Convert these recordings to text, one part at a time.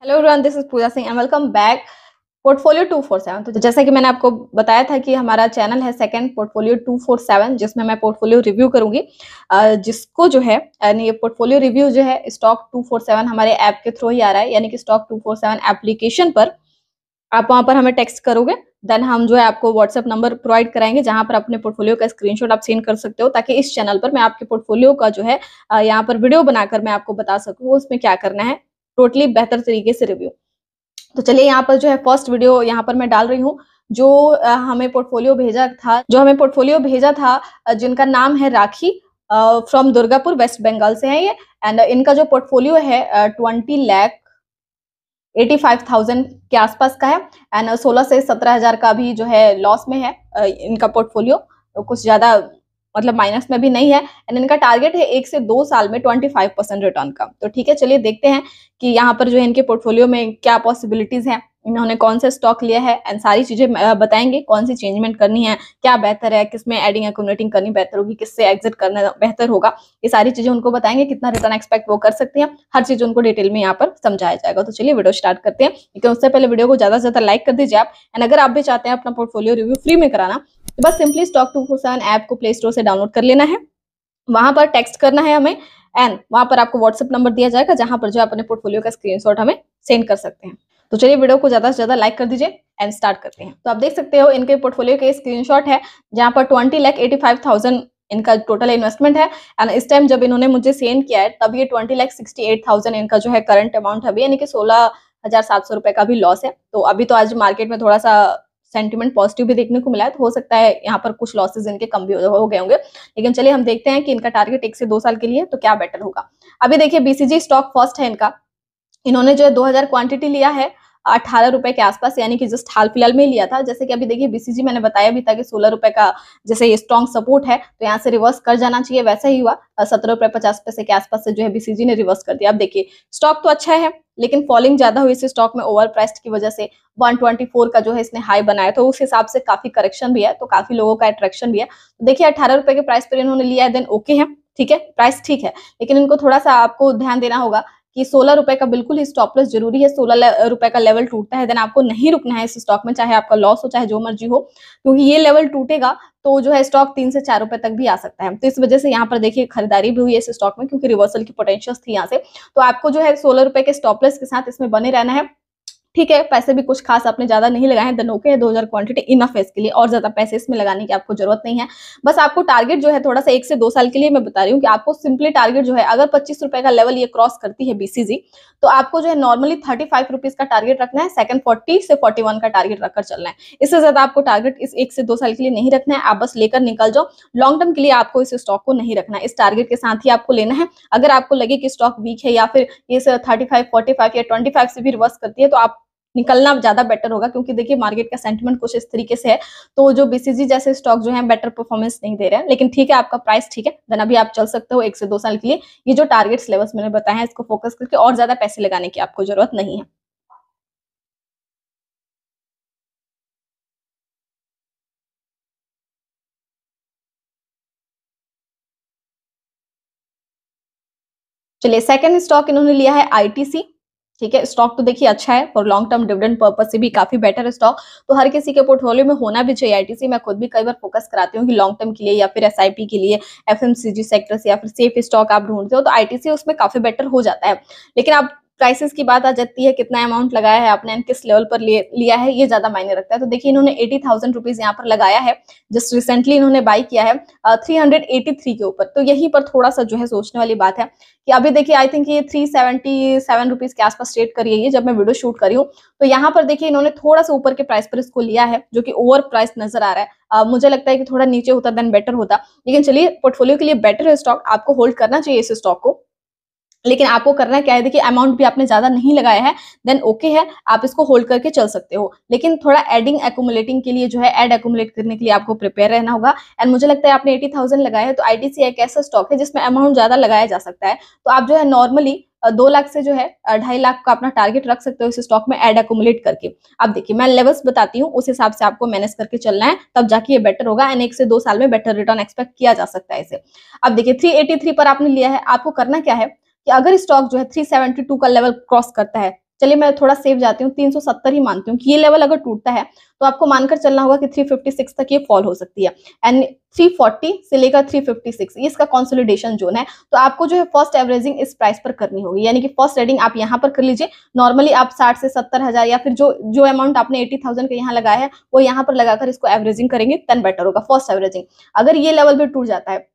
Hello everyone, this is Pooja Singh and welcome back portfolio 247। तो जैसा कि मैंने आपको बताया था कि हमारा चैनल है सेकंड पोर्टफोलियो 247, जिसमें मैं पोर्टफोलियो रिव्यू करूंगी। जिसको जो है यानी ये पोर्टफोलियो रिव्यू जो है स्टॉक 247 हमारे ऐप के थ्रू ही आ रहा है, यानी कि स्टॉक 247 एप्लीकेशन पर आप वहां पर हमें टेक्स्ट करोगे, देन हम जो है आपको व्हाट्सएप नंबर प्रोवाइड कराएंगे जहां पर अपने पोर्टफोलियो का स्क्रीनशॉट आप सेंड कर सकते हो, ताकि इस चैनल पर मैं आपके पोर्टफोलियो का जो है यहाँ पर वीडियो बनाकर मैं आपको बता सकूँ उसमें क्या करना है, टोटली बेहतर तरीके से रिव्यू। तो चलिए यहाँ पर जो है फर्स्ट वीडियो यहाँ पर मैं डाल रही हूँ। जो हमें पोर्टफोलियो भेजा था जिनका नाम है राखी, फ्रॉम दुर्गापुर वेस्ट बंगाल से है ये। एंड इनका जो पोर्टफोलियो है 20,85,000 के आसपास का है। एंड 16 से 17,000 का भी जो है लॉस में है इनका पोर्टफोलियो, तो कुछ ज्यादा मतलब माइनस में भी नहीं है। एंड इनका टारगेट है 1 से 2 साल में 25% रिटर्न का। तो ठीक है, चलिए देखते हैं कि यहाँ पर जो है इनके पोर्टफोलियो में क्या पॉसिबिलिटीज हैं, इन्होंने कौन से स्टॉक लिया है, एंड सारी चीजें बताएंगे कौन सी चेंजमेंट करनी है, क्या बेहतर है, किसमें एडिंग एक्यूमुलेटिंग करनी बेहतर होगी, किससे एग्जिट करना बेहतर होगा। ये सारी चीजें उनको बताएंगे, कितना रिटर्न एक्सपेक्ट वो कर सकते हैं, हर चीज उनको डिटेल में यहाँ पर समझाया जाएगा। तो चलिए वीडियो स्टार्ट करते हैं, लेकिन उससे पहले वीडियो को ज्यादा से ज्यादा लाइक कर दीजिए आप। एंड अगर आप भी चाहते हैं अपना पोर्टफोलियो रिव्यू फ्री में कराना, तो बस सिंपली स्टॉक 247 ऐप को प्ले स्टोर से डाउनलोड कर लेना है, वहां पर टेक्स्ट करना है हमें, एंड वहां पर आपको व्हाट्सएप नंबर दिया जाएगा जहां पर जो अपने पोर्टफोलियो का स्क्रीनशॉट हमें सेंड कर सकते हैं। तो चलिए वीडियो को ज्यादा से ज्यादा लाइक कर दीजिए एंड स्टार्ट करते हैं। तो आप देख सकते हो इनके पोर्टफोलियो के स्क्रीनशॉट है जहां पर 20,85,000 इनका टोटल इन्वेस्टमेंट है। एंड इस टाइम जब इन्होंने मुझे सेंड किया है तब ये 20,68,000 इनका जो है करंट अमाउंट है, यानी कि 16,700 रुपए का भी लॉस है। तो अभी तो आज मार्केट में थोड़ा सा सेंटिमेंट पॉजिटिव भी देखने को मिला है, तो हो सकता है यहाँ पर कुछ लॉसेस इनके कम भी हो गए होंगे। लेकिन चलिए हम देखते हैं कि इनका टारगेट 1 से 2 साल के लिए तो क्या बेटर होगा। अभी देखिए बीसीजी स्टॉक फर्स्ट है इनका, इन्होंने जो है 2000 क्वांटिटी लिया है 18 रुपए के आसपास, यानी कि जस्ट हाल फिलहाल में ही लिया था। जैसे कि अभी देखिए बीसीजी मैंने बताया भी था कि 16 रुपए का जैसे ये स्ट्रॉन्ग सपोर्ट है, तो यहाँ से रिवर्स कर जाना चाहिए, वैसा ही हुआ। 17 रुपए 50 पैसे के आसपास से जो है बीसीजी ने रिवर्स कर दिया। अब देखिए स्टॉक तो अच्छा है, लेकिन फॉलिंग ज्यादा हुई इस स्टॉक में ओवर प्राइस्ड की वजह से। 124 का जो है इसने हाई बनाया, तो उस हिसाब से काफी करेक्शन भी है, तो काफी लोगों का अट्रैक्शन भी है। तो देखिए 18 रुपए के प्राइस पर इन्होंने लिया है, देन ओके है, ठीक है, प्राइस ठीक है। लेकिन इनको थोड़ा सा आपको ध्यान देना होगा कि 16 रुपए का बिल्कुल ही स्टॉप लॉस जरूरी है। 16 रुपए का लेवल टूटता है देन आपको नहीं रुकना है इस स्टॉक में, चाहे आपका लॉस हो चाहे जो मर्जी हो, क्योंकि ये लेवल टूटेगा तो जो है स्टॉक 3 से 4 रुपए तक भी आ सकता है। तो इस वजह से यहाँ पर देखिए खरीदारी भी हुई है इस स्टॉक में, क्योंकि रिवर्सल की पोटेंशियल थी यहाँ से। तो आपको जो है 16 रुपए के स्टॉप लॉस के साथ इसमें बने रहना है, ठीक है। पैसे भी कुछ खास आपने ज्यादा नहीं लगाए हैं, देन ओके है, 2000 क्वांटिटी इनफ है इसके लिए, और ज्यादा पैसे इसमें लगाने की आपको जरूरत नहीं है। बस आपको टारगेट जो है थोड़ा सा 1 से 2 साल के लिए मैं बता रही हूँ कि आपको सिंपली टारगेट जो है, अगर 25 रुपए का लेवल ये क्रॉस करती है बीसीजी, तो आपको जो है नॉर्मली 35 रुपीज का टारगेट रखना है, सेकंड 40 से 41 का टारगेट रखकर चलना है। इससे ज्यादा आपको टारगेट इस 1 से 2 साल के लिए नहीं रखना है, आप बस लेकर निकल जाओ। लॉन्ग टर्म के लिए आपको इस स्टॉक को नहीं रखना है, इस टारगेट के साथ ही आपको लेना है। अगर आपको लगे कि स्टॉक वीक है या फिर ये 35, 45 या 25 से भी रिवर्स करती है, तो आप निकलना ज्यादा बेटर होगा, क्योंकि देखिए मार्केट का सेंटिमेंट कुछ इस तरीके से है। तो जो बीसीजी जैसे स्टॉक जो है बेटर परफॉर्मेंस नहीं दे रहे हैं, लेकिन ठीक है आपका प्राइस ठीक है, देन अभी आप चल सकते हो 1 से 2 साल के लिए। ये जो टारगेट्स लेवल्स मैंने बताए हैं इसको फोकस करके, और ज्यादा पैसे लगाने की आपको जरूरत नहीं है। चलिए सेकंड स्टॉक इन्होंने लिया है आईटीसी, ठीक है। स्टॉक तो देखिए अच्छा है और लॉन्ग टर्म डिविडेंड पर्पस से भी काफी बेटर है स्टॉक, तो हर किसी के पोर्टफोलियो में होना भी चाहिए आईटीसी। मैं खुद भी कई बार फोकस कराती हूँ कि लॉन्ग टर्म के लिए या फिर एसआईपी के लिए एफएमसीजी सेक्टर से या फिर सेफ स्टॉक आप ढूंढते हो, तो आईटीसी उसमें काफी बेटर हो जाता है। लेकिन आप प्राइसेस की बात आ जाती है, कितना अमाउंट लगाया है आपने, किस लेवल पर लिया है, ये ज्यादा मायने रखता है। तो देखिए इन्होंने 80,000 रुपीज यहाँ पर लगाया है, जस्ट रिसेंटली इन्होंने बाई किया है 383 के ऊपर। तो यहीं पर थोड़ा सा जो है सोचने वाली बात है कि अभी देखिए आई थिंक ये 377 रुपीज के आसपास ट्रेड करी है ये, जब मैं वीडियो शूट करी हूँ। तो यहाँ पर देखिए इन्होंने थोड़ा सा ऊपर के प्राइस पर इसको लिया है, जो कि ओवर प्राइस नजर आ रहा है। मुझे लगता है कि थोड़ा नीचे होता देन बेटर होता, लेकिन चलिए पोर्टफोलियो के लिए बेटर है स्टॉक, आपको होल्ड करना चाहिए इस स्टॉक को। लेकिन आपको करना क्या है, देखिए अमाउंट भी आपने ज्यादा नहीं लगाया है, देन ओके है, आप इसको होल्ड करके चल सकते हो। लेकिन थोड़ा एडिंग एक्यूमुलेटिंग के लिए जो है, एड एक्यूमुलेट करने के लिए आपको प्रिपेयर रहना होगा। एंड मुझे लगता है आपने 80,000 लगाया है, तो आईटीसी एक ऐसा स्टॉक है जिसमें अमाउंट ज्यादा लगाया जा सकता है। तो आप जो है नॉर्मली 2 लाख से जो है 2.5 लाख का अपना टारगेट रख सकते हो इस स्टॉक में एड एक्यूमुलेट करके। अब देखिए मैं लेवल्स बताती हूँ, उस हिसाब से आपको मैनेज करके चलना है, तब जाके ये बेटर होगा। एंड 1 से 2 साल में बेटर रिटर्न एक्सपेक्ट किया जा सकता है इसे। अब देखिए 383 पर आपने लिया है, आपको करना क्या है कि अगर स्टॉक जो है 372 का लेवल क्रॉस करता है, चलिए मैं थोड़ा सेफ जाती हूँ, 370 ही मानती हूँ कि ये लेवल अगर टूटता है तो आपको मानकर चलना होगा कि 356 तक ये फॉल हो सकती है। एंड 340 से लेकर 356 ये इसका कंसोलिडेशन जोन है। तो आपको जो है फर्स्ट एवरेजिंग इस प्राइस पर करनी होगी, यानी कि फर्स्ट ट्रेडिंग आप यहाँ पर कर लीजिए। नॉर्मली आप 60 से 70,000 या फिर जो जो अमाउंट आपने 80,000 का यहाँ लगाया है वो यहाँ पर लगाकर इसको एवरेजिंग करेंगे, देन बेटर होगा फर्स्ट एवरेजिंग। अगर ये लेवल भी टूट जाता है,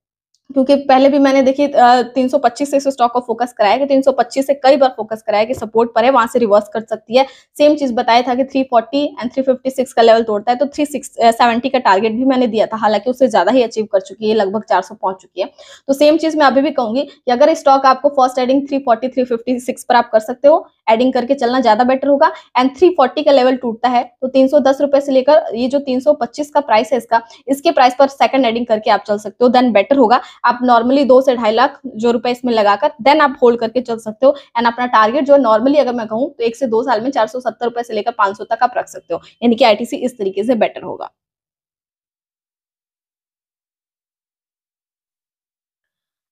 क्योंकि पहले भी मैंने देखिए 325 से इस स्टॉक को फोकस कराया कि 325 से कई बार फोकस कराया कि सपोर्ट पर है, वहां से रिवर्स कर सकती है। सेम चीज बताया था कि 340 एंड 356 का लेवल तोड़ता है तो 370 का टारगेट भी मैंने दिया था, हालांकि उससे ज्यादा ही अचीव कर चुकी है, लगभग 400 पहुंच चुकी है। तो सेम चीज मैं अभी भी कहूंगी कि अगर स्टॉक आपको फर्स्ट एडिंग 340 356 पर आप कर सकते हो, एडिंग करके चलना ज्यादा बेटर होगा। एंड 340 का लेवल टूटता है तो 310 रुपए से लेकर ये जो 325 का प्राइस है इसका, इसके प्राइस पर सेकंड एडिंग करके आप चल सकते हो, देन बेटर होगा। आप नॉर्मली 2 से 2.5 लाख जो रुपए इसमें लगाकर देन आप होल्ड करके चल सकते हो। एंड अपना टारगेट जो नॉर्मली अगर मैं कहूँ तो 1 से 2 साल में 470 रुपए से लेकर 500 तक आप रख सकते हो, यानी कि आईटीसी इस तरीके से बेटर होगा।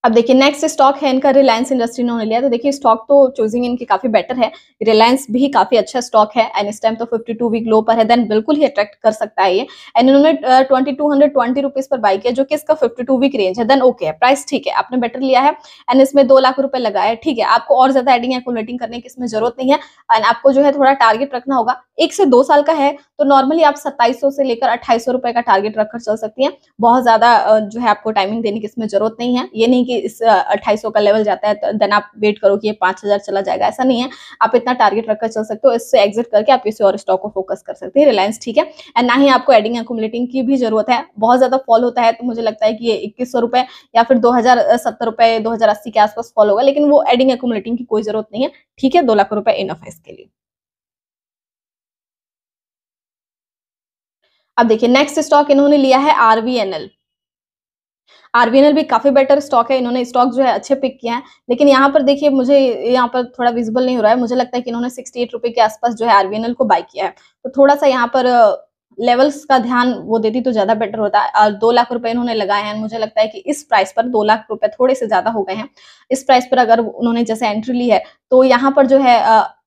अब देखिए नेक्स्ट स्टॉक है इनका रिलायंस इंडस्ट्री इन्होंने लिया। तो देखिए स्टॉक तो चूजिंग इनकी काफी बेटर है, रिलायंस भी काफी अच्छा स्टॉक है एंड इस टाइम तो 52 वीक लो पर है, देन बिल्कुल ही अट्रैक्ट कर सकता है ये। एंड इन्होंने 2220 रुपीज पर बाई किया जो कि इसका 52 वीक रेंज है, देन ओके है, प्राइस ठीक है, आपने बेटर लिया है। एंड इसमें 2 लाख रुपए लगाया है, ठीक है, आपको और ज्यादा एडिंग एक्यूमुलेटिंग करने की इसमें जरूरत नहीं है। एंड आपको जो है थोड़ा टारगेट रखना होगा, 1 से 2 साल का है तो नॉर्मली आप 2700 से लेकर 2800 रुपए का टारगेट रखकर चल सकती हैं। बहुत ज्यादा जो है आपको टाइमिंग देने की इसमें जरूरत नहीं है, ये नहीं कि इस 2800 का लेवल जाता है तो देन आप वेट करो कि ये 5000 चला जाएगा, ऐसा नहीं है। आप इतना टारगेट रखकर चल सकते हो, इससे एग्जिट करके आप किसी और स्टॉक को फोकस कर सकते हैं। रिलायंस ठीक है, एंड ना ही आपको एडिंग एक्यूमुलेटिंग की भी जरूरत है। बहुत ज्यादा फॉल होता है तो मुझे लगता है कि ये 2100 रुपए या फिर 2070 रुपए 2080 के आसपास फॉल होगा, लेकिन वो एडिंग एक्यूमुलेटिंग की कोई जरूरत नहीं है। ठीक है, 2 लाख रुपए इनफ है इसके लिए। अब देखिए नेक्स्ट स्टॉक इन्होंने लिया है आरवीएनएल। आरबीएनएल भी काफी बेटर स्टॉक है, इन्होंने स्टॉक जो है अच्छे पिक किए हैं। लेकिन यहाँ पर देखिए मुझे यहाँ पर थोड़ा विजिबल नहीं हो रहा है, मुझे लगता है कि इन्होंने 68 रुपए के आसपास जो है आरबीएनएल को बाय किया है। तो थोड़ा सा यहाँ पर लेवल्स का ध्यान वो देती तो ज्यादा बेटर होता है। और 2 लाख रुपए इन्होंने लगाए हैं, मुझे लगता है कि इस प्राइस पर 2 लाख रुपए थोड़े से ज्यादा हो गए हैं। इस प्राइस पर अगर उन्होंने जैसे एंट्री ली है तो यहाँ पर जो है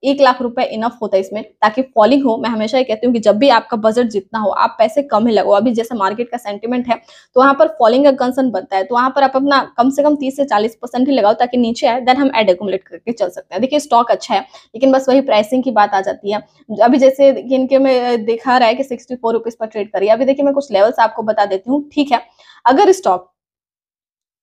1 लाख रुपए इनफ होता है इसमें, ताकि फॉलिंग हो। मैं हमेशा ये कहती हूँ कि जब भी आपका बजट जितना हो आप पैसे कम ही लगो। अभी जैसे मार्केट का सेंटीमेंट है तो वहां पर फॉलिंग का कंसर्न बनता है, तो वहां पर आप अपना कम से कम 30 से 40% ही लगाओ ताकि नीचे आए, देन हम एड एक्यूमुलेट करके चल सकते हैं। देखिए स्टॉक अच्छा है, लेकिन बस वही प्राइसिंग की बात आ जाती है। अभी जैसे इनके में दिखा रहा है कि 64 रुपीज पर ट्रेड करिए। अभी देखिए मैं कुछ लेवल्स आपको बता देती हूँ, ठीक है। अगर स्टॉक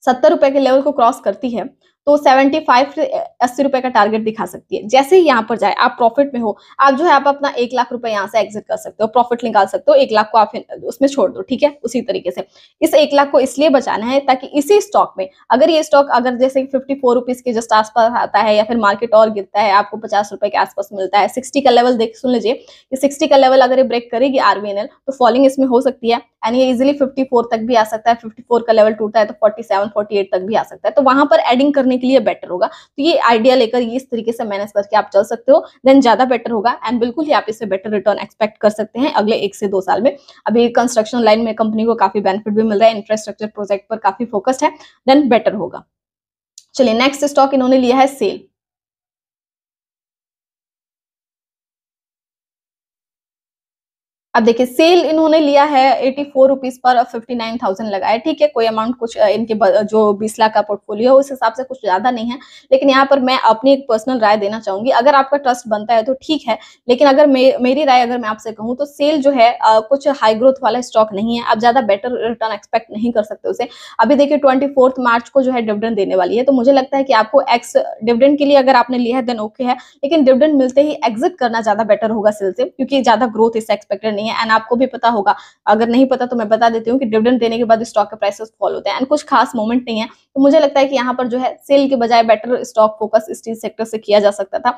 70 रुपए के लेवल को क्रॉस करती है तो 75 से 80 रुपए का टारगेट दिखा सकती है। जैसे ही यहाँ पर जाए आप प्रॉफिट में हो, आप जो है आप अपना 1 लाख रुपए यहाँ से एग्जिट कर सकते हो, प्रॉफिट निकाल सकते हो। 1 लाख को आप उसमें छोड़ दो, ठीक है। उसी तरीके से इस 1 लाख को इसलिए बचाना है ताकि इसी स्टॉक में अगर ये स्टॉक अगर जैसे 54 रुपीज के जस्ट आसपास आता है या फिर मार्केट और गिरता है, आपको 50 रुपए के आसपास मिलता है, 60 का लेवल देख सुन लीजिए कि 60 का लेवल अगर ये ब्रेक करेगी आरबीएनएल तो फॉलिंग इसमें हो सकती है। एंड ये इजिली 54 तक भी आ सकता है, 54 का लेवल टूटा है तो 47 48 तक भी आ सकता है, तो वहां पर एडिंग करने के लिए बेटर होगा। तो ये आइडिया लेकर ये इस तरीके से मैनेज करके आप चल सकते हो, देन ज्यादा बेटर होगा। एंड बिल्कुल ही आप इससे बेटर रिटर्न एक्सपेक्ट कर सकते हैं अगले 1 से 2 साल में। अभी कंस्ट्रक्शन लाइन में कंपनी को काफी बेनिफिट भी मिल रहा है, इंफ्रास्ट्रक्चर प्रोजेक्ट पर काफी फोकस्ड है, देन बेटर होगा। चलिए नेक्स्ट स्टॉक इन्होंने लिया है सेल। अब देखिए सेल इन्होंने लिया है 84 रुपीज पर, 59,000 लगाया, ठीक है। कोई अमाउंट कुछ इनके जो 20 लाख का पोर्टफोलियो है उस हिसाब से कुछ ज्यादा नहीं है। लेकिन यहाँ पर मैं अपनी एक पर्सनल राय देना चाहूंगी, अगर आपका ट्रस्ट बनता है तो ठीक है। लेकिन अगर मेरी राय अगर मैं आपसे कहूँ तो सेल जो है कुछ हाई ग्रोथ वाला स्टॉक नहीं है, आप ज्यादा बेटर रिटर्न एक्सपेक्ट नहीं कर सकते उसे। अभी देखिए 24 मार्च को जो है डिविडेंड देने वाली है, तो मुझे लगता है कि आपको एक्स डिविडेंड के लिए अगर आपने लिया है देन ओके है, लेकिन डिविडेंड मिलते ही एग्जिट करना ज्यादा बेटर होगा सेल से, क्योंकि ज्यादा ग्रोथ इससे एक्सपेक्टेड नहीं है। एंड आपको भी पता होगा, अगर नहीं पता तो मैं बता देती हूँ कि डिविडेंड देने के बाद स्टॉक के प्राइसेस फॉल होते हैं एंड कुछ खास मोमेंट नहीं है। तो मुझे लगता है कि यहाँ पर जो है सेल के बजाय better stock focus steel sector से किया जा सकता था।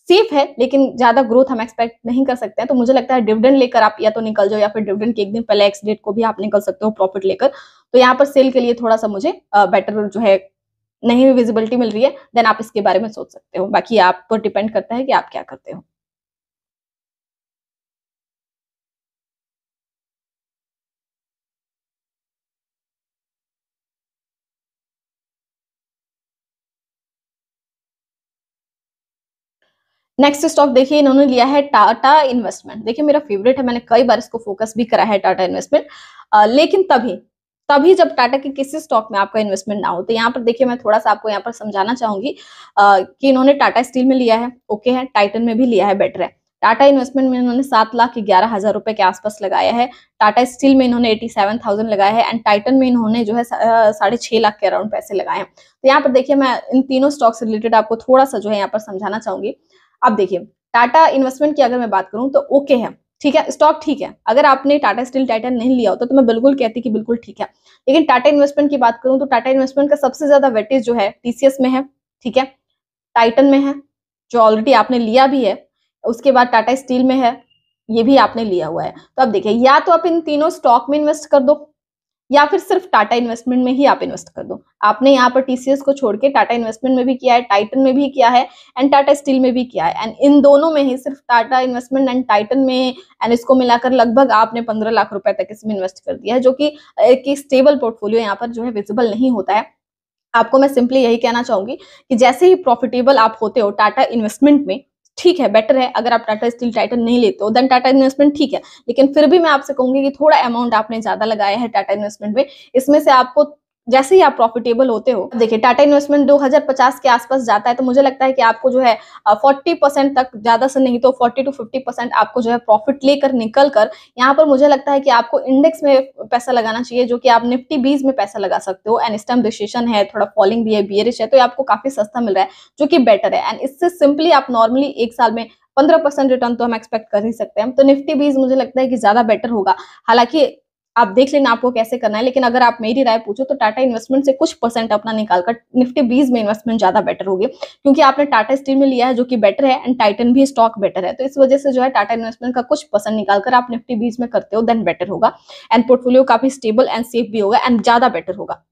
सेफ है लेकिन ज्यादा ग्रोथ हम एक्सपेक्ट नहीं कर सकते हैं, तो मुझे लगता है डिविडेंड लेकर आप या तो निकल जाओ या फिर डिविडेंड के 1 दिन पहले एक्स डेट को भी आप निकल सकते हो प्रॉफिट लेकर। तो यहाँ पर सेल के लिए थोड़ा सा मुझे बेटर जो है नहीं विजिबिलिटी मिल रही है, देन आप इसके बारे में सोच सकते हो। बाकी आप पर डिपेंड करता है कि आप क्या करते हो। नेक्स्ट स्टॉक देखिए इन्होंने लिया है टाटा इन्वेस्टमेंट। देखिए मेरा फेवरेट है, मैंने कई बार इसको फोकस भी करा है टाटा इन्वेस्टमेंट। लेकिन तभी तभी जब टाटा के किसी स्टॉक में आपका इन्वेस्टमेंट ना हो। तो यहाँ पर देखिए मैं थोड़ा सा आपको यहाँ पर समझाना चाहूंगी कि इन्होंने टाटा स्टील में लिया है, ओके है, टाइटन में भी लिया है, बेटर है। टाटा इन्वेस्टमेंट में इन्होंने 7,11,000 रुपए के आसपास लगाया है। टाटा स्टील में इन्होंने 87,000 लगाया है एंड टाइटन में इन्होंने जो है 6.5 लाख के अराउंड पैसे लगाए हैं। तो यहाँ पर देखिए मैं इन तीनों स्टॉक से रिलेटेड आपको थोड़ा सा जो है यहाँ पर समझाना चाहूंगी। अब देखिए टाटा इन्वेस्टमेंट की अगर मैं बात करूं तो ओके है, ठीक है, स्टॉक ठीक है। अगर आपने टाटा स्टील टाइटन नहीं लिया होता तो मैं बिल्कुल कहती कि बिल्कुल ठीक है। लेकिन टाटा इन्वेस्टमेंट की बात करूं तो टाटा इन्वेस्टमेंट का सबसे ज्यादा वेटेज जो है टीसीएस में है, ठीक है, टाइटन में है जो ऑलरेडी आपने लिया भी है, उसके बाद टाटा स्टील में है, ये भी आपने लिया हुआ है। तो अब देखिए या तो आप इन तीनों स्टॉक में इन्वेस्ट कर दो या फिर सिर्फ टाटा इन्वेस्टमेंट में ही आप इन्वेस्ट कर दो। आपने यहाँ पर टीसीएस को छोड़ के टाटा इन्वेस्टमेंट में भी किया है, टाइटन में भी किया है एंड टाटा स्टील में भी किया है एंड इन दोनों में ही सिर्फ टाटा इन्वेस्टमेंट एंड टाइटन में एंड इसको मिलाकर लगभग आपने 15 लाख रुपए तक इसमें इन्वेस्ट कर दिया है, जो कि स्टेबल पोर्टफोलियो यहाँ पर जो है विजिबल नहीं होता है। आपको मैं सिंपली यही कहना चाहूंगी कि जैसे ही प्रॉफिटेबल आप होते हो टाटा इन्वेस्टमेंट में, ठीक है, बेटर है। अगर आप टाटा स्टील टाइटन नहीं लेते हो देन टाटा इन्वेस्टमेंट ठीक है, लेकिन फिर भी मैं आपसे कहूंगी कि थोड़ा अमाउंट आपने ज्यादा लगाया है टाटा इन्वेस्टमेंट में। इसमें से आपको जैसे ही आप प्रॉफिटेबल होते हो, देखिए टाटा इन्वेस्टमेंट 2050 के आसपास जाता है तो मुझे लगता है कि आपको जो है 40% तक, ज्यादा से नहीं तो 40 to 50% आपको जो है प्रॉफिट लेकर निकल कर यहाँ पर मुझे लगता है कि आपको इंडेक्स में पैसा लगाना चाहिए, जो कि आप निफ्टी 20 में पैसा लगा सकते हो एंड इस टाइम रिसेशन है, थोड़ा फॉलिंग भी है, बियरिश है, तो ये आपको काफी सस्ता मिल रहा है जो कि बेटर है। एंड इससे सिंपली आप नॉर्मली एक साल में 15% रिटर्न तो हम एक्सपेक्ट कर ही सकते हैं। तो निफ्टी 20 मुझे लगता है कि ज्यादा बेटर होगा। हालांकि आप देख लेना आपको कैसे करना है, लेकिन अगर आप मेरी राय पूछो तो टाटा इन्वेस्टमेंट से कुछ परसेंट अपना निकालकर निफ्टी 20 में इन्वेस्टमेंट ज्यादा बेटर होगी, क्योंकि आपने टाटा स्टील में लिया है जो कि बेटर है एंड टाइटन भी स्टॉक बेटर है। तो इस वजह से जो है टाटा इन्वेस्टमेंट का कुछ परसेंट निकालकर आप निफ्टी 20 में करते हो देन बेटर होगा एंड पोर्टफोलियो काफी स्टेबल एंड सेफ भी होगा एंड ज्यादा बेटर होगा।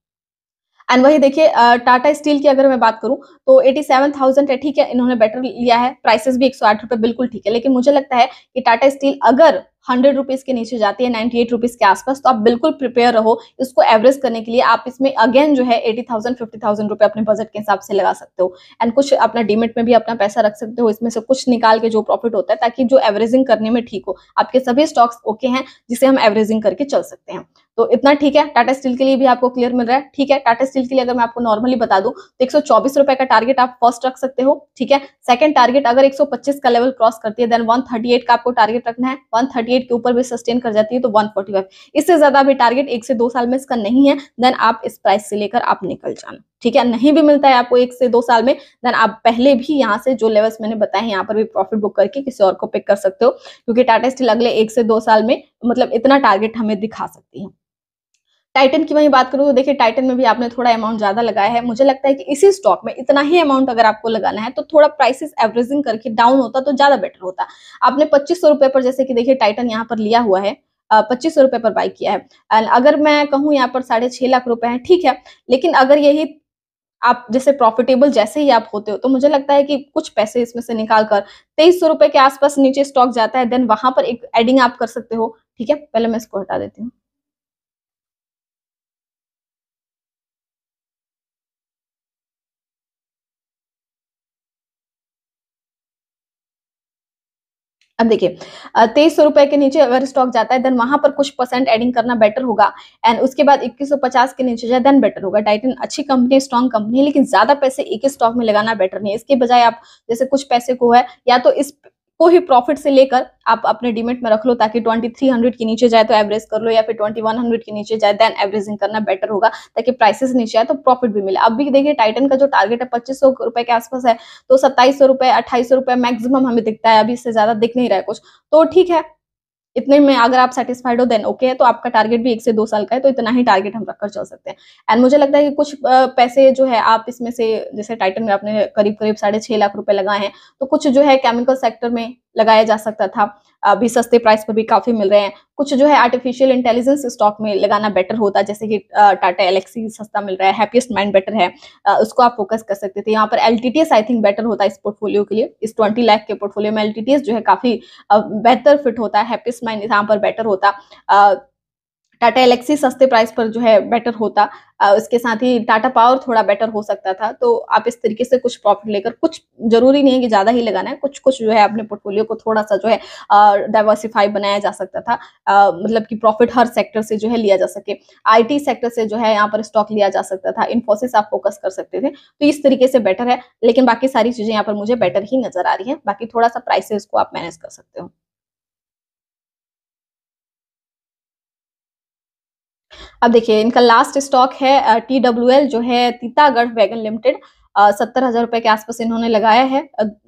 एंड वही देखिए टाटा स्टील की अगर मैं बात करूं तो 87,000 है, ठीक है, इन्होंने बेटर लिया है, प्राइसेस भी 108 रुपए बिल्कुल ठीक है। लेकिन मुझे लगता है कि टाटा स्टील अगर 100 रुपीज के नीचे जाती है, 98 रुपीज के आसपास, तो आप बिल्कुल प्रिपेयर रहो इसको एवरेज करने के लिए। आप इसमें अगेन जो है 80,000 50,000 रुपए अपने बजट के हिसाब से लगा सकते हो एंड कुछ अपना डीमेट में भी अपना पैसा रख सकते हो, इसमें से कुछ निकाल के जो प्रॉफिट होता है, ताकि जो एवरेजिंग करने में ठीक हो। आपके सभी स्टॉक्स ओके हैं जिसे हम एवरेजिंग करके चल सकते हैं। तो इतना ठीक है, टाटा स्टील के लिए भी आपको क्लियर मिल रहा है, ठीक है। टाटा स्टील के लिए अगर मैं आपको नॉर्मली बता दूं तो 124 रुपए का टारगेट आप फर्स्ट रख सकते हो, ठीक है। सेकंड टारगेट अगर 125 का लेवल क्रॉस करती है देन 138 का आपको टारगेट रखना है, 138 के ऊपर भी सस्टेन कर जाती है तो 145। इससे ज्यादा भी टारगेट 1 से 2 साल में इसका नहीं है, देन आप इस प्राइस से लेकर आप निकल जाना, ठीक है। नहीं भी मिलता है आपको 1 से 2 साल में, देन आप पहले भी यहाँ से जो लेवल्स मैंने बताए हैं यहाँ पर भी प्रॉफिट बुक करके किसी और को पिक कर सकते हो, क्योंकि टाटा स्टील अगले 1 से 2 साल में मतलब इतना टारगेट हमें दिखा सकती है। टाइटन की वही बात करूं तो देखिए टाइटन में भी आपने थोड़ा अमाउंट ज्यादा लगाया है। मुझे लगता है कि इसी स्टॉक में इतना ही अमाउंट अगर आपको लगाना है तो थोड़ा प्राइसेस एवरेजिंग करके डाउन होता तो ज्यादा बेटर होता। आपने 2500 रुपए पर, जैसे कि देखिए टाइटन यहाँ पर लिया हुआ है, 2500 रुपए पर बाई किया है एंड अगर मैं कहूँ यहाँ पर 6.5 लाख रुपए है, ठीक है। लेकिन अगर यही आप जैसे प्रॉफिटेबल जैसे ही आप होते हो तो मुझे लगता है कि कुछ पैसे इसमें से निकाल कर 2300 रुपए के आसपास नीचे स्टॉक जाता है, देन वहां पर एक एडिंग आप कर सकते हो, ठीक है। पहले मैं इसको हटा देती हूँ। अब देखिए 2300 रुपए के नीचे अगर स्टॉक जाता है देन वहां पर कुछ परसेंट एडिंग करना बेटर होगा एंड उसके बाद 2150 के नीचे जाए देन बेटर होगा। टाइटन अच्छी कंपनी, स्ट्रॉन्ग कंपनी है, लेकिन ज्यादा पैसे एक ही स्टॉक में लगाना बेटर नहीं है। इसके बजाय आप जैसे कुछ पैसे को है या तो इस को ही प्रॉफिट से लेकर आप अपने डीमेट में रख लो, ताकि 2300 के नीचे जाए तो एवरेज कर लो, या फिर 2100 के नीचे जाए देन एवरेजिंग करना बेटर होगा, ताकि प्राइसेस नीचे आए तो प्रॉफिट भी मिले। अब भी देखिए टाइटन का जो टारगेट है 2500 रुपए के आसपास है, तो 2700 रुपए 2800 रुपए मैक्सिमम हमें दिखता है, अभी इससे ज्यादा दिख नहीं रहा है कुछ, तो ठीक है। इतने में अगर आप सेटिस्फाइड हो देन ओके है, तो आपका टारगेट भी 1 से 2 साल का है, तो इतना ही टारगेट हम रखकर चल सकते हैं। एंड मुझे लगता है कि कुछ पैसे जो है आप इसमें से, जैसे टाइटन में आपने करीब करीब 6.5 लाख रुपए लगाए हैं, तो कुछ जो है केमिकल सेक्टर में लगाया जा सकता था, अभी सस्ते प्राइस पर भी काफी मिल रहे हैं। कुछ जो है आर्टिफिशियल इंटेलिजेंस स्टॉक में लगाना बेटर होता, जैसे कि टाटा एलेक्सी सस्ता मिल रहा है, हैप्पीएस्ट माइंड बेटर है, उसको आप फोकस कर सकते थे। यहाँ पर एलटीटीएस आई थिंक बेटर होता है इस पोर्टफोलियो के लिए, इस 20 लाख के पोर्टफोलियो में एलटीटीएस जो है काफी बेहतर फिट होता है। हैप्पीएस्ट माइंड यहाँ पर बेटर होता। टाटा एलेक्सी सस्ते प्राइस पर जो है बेटर होता, उसके साथ ही टाटा पावर थोड़ा बेटर हो सकता था। तो आप इस तरीके से कुछ प्रॉफिट लेकर, कुछ जरूरी नहीं है कि ज्यादा ही लगाना है, कुछ कुछ जो है अपने पोर्टफोलियो को थोड़ा सा जो है डाइवर्सिफाई बनाया जा सकता था, मतलब कि प्रॉफिट हर सेक्टर से जो है लिया जा सके। आईटी सेक्टर से जो है यहाँ पर स्टॉक लिया जा सकता था, इन्फोसिस आप फोकस कर सकते थे, तो इस तरीके से बेटर है। लेकिन बाकी सारी चीजें यहाँ पर मुझे बेटर ही नजर आ रही है, बाकी थोड़ा सा प्राइसेस को आप मैनेज कर सकते हो। अब देखिए इनका लास्ट स्टॉक है TWL जो है तीतागढ़ वैगन लिमिटेड, 70,000 रुपए के आसपास इन्होंने लगाया है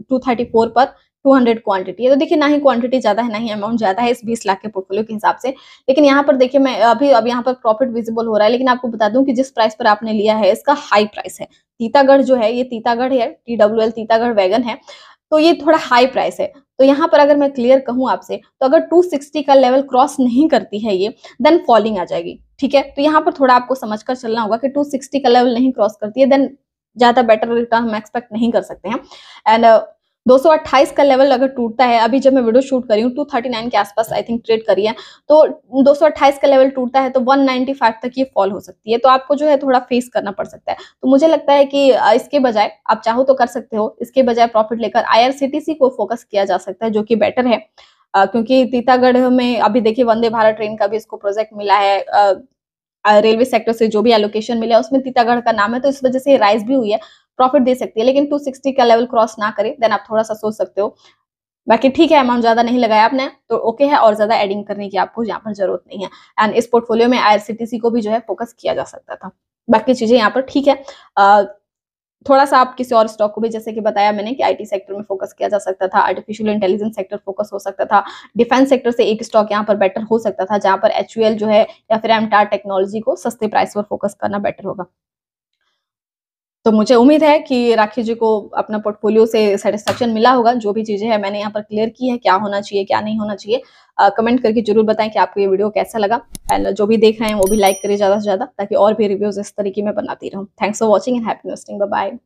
234 पर 200 क्वांटिटी है। तो देखिए ना ही क्वांटिटी ज्यादा है ना ही अमाउंट ज्यादा है इस 20 लाख के पोर्टफोलियो के हिसाब से। लेकिन यहाँ पर देखिए मैं अभी अब यहाँ पर प्रॉफिट विजिबल हो रहा है, लेकिन आपको बता दूं कि जिस प्राइस पर आपने लिया है इसका हाई प्राइस है। तीतागढ़ जो है ये तीतागढ़ है, TWL तीतागढ़ वैगन है, तो ये थोड़ा हाई प्राइस है। तो यहाँ पर अगर मैं क्लियर कहूँ आपसे, तो अगर 260 का लेवल क्रॉस नहीं करती है ये, देन फॉलिंग आ जाएगी। ठीक है, तो यहाँ पर थोड़ा आपको समझकर चलना होगा कि 260 का लेवल नहीं क्रॉस करती है, देन ज्यादा बेटर रिटर्न हम एक्सपेक्ट नहीं कर सकते हैं। एंड 228 का लेवल अगर टूटता है, अभी जब मैं वीडियो शूट करी हूँ 239 के आसपास आई थिंक ट्रेड करी है, तो 228 का लेवल टूटता है तो 195 तक ये फॉल हो सकती है, तो आपको जो है थोड़ा फेस करना पड़ सकता है। तो मुझे लगता है कि इसके बजाय आप चाहो तो कर सकते हो, इसके बजाय प्रॉफिट लेकर IRCTC को फोकस किया जा सकता है, जो कि बेटर है। क्योंकि तीतागढ़ में अभी देखिए वंदे भारत ट्रेन का भी इसको प्रोजेक्ट मिला है, रेलवे सेक्टर से जो भी एलोकेशन मिला है उसमें तीतागढ़ का नाम है, तो इस वजह से राइज भी हुई है, प्रॉफिट दे सकती है। लेकिन 260 का लेवल क्रॉस ना करे, देन आप थोड़ा सा सोच सकते हो। बाकी ठीक है, अमाउंट ज्यादा नहीं लगाया आपने तो ओके है, और ज्यादा एडिंग करने की आपको यहाँ पर जरूरत नहीं है। एंड इस पोर्टफोलियो में IRCTC को भी जो है फोकस किया जा सकता था। बाकी चीजें यहाँ पर ठीक है। थोड़ा सा आप किसी और स्टॉक को भी, जैसे कि बताया मैंने कि IT सेक्टर में फोकस किया जा सकता था, आर्टिफिशियल इंटेलिजेंस सेक्टर फोकस हो सकता था, डिफेंस सेक्टर से एक स्टॉक यहाँ पर बेटर हो सकता था, जहां पर HUL जो है या फिर MTAR टेक्नोलॉजी को सस्ते प्राइस पर फोकस करना बेटर होगा। तो मुझे उम्मीद है कि राखी जी को अपना पोर्टफोलियो से सेटिस्फेक्शन मिला होगा। जो भी चीजें हैं मैंने यहाँ पर क्लियर की है, क्या होना चाहिए क्या नहीं होना चाहिए। कमेंट करके जरूर बताएं कि आपको ये वीडियो कैसा लगा। एंड जो भी देख रहे हैं वो भी लाइक करें ज्यादा से ज्यादा, ताकि और भी रिव्यूज इस तरीके में बनाती रहूं। Thanks for watching and happy investing. Bye bye.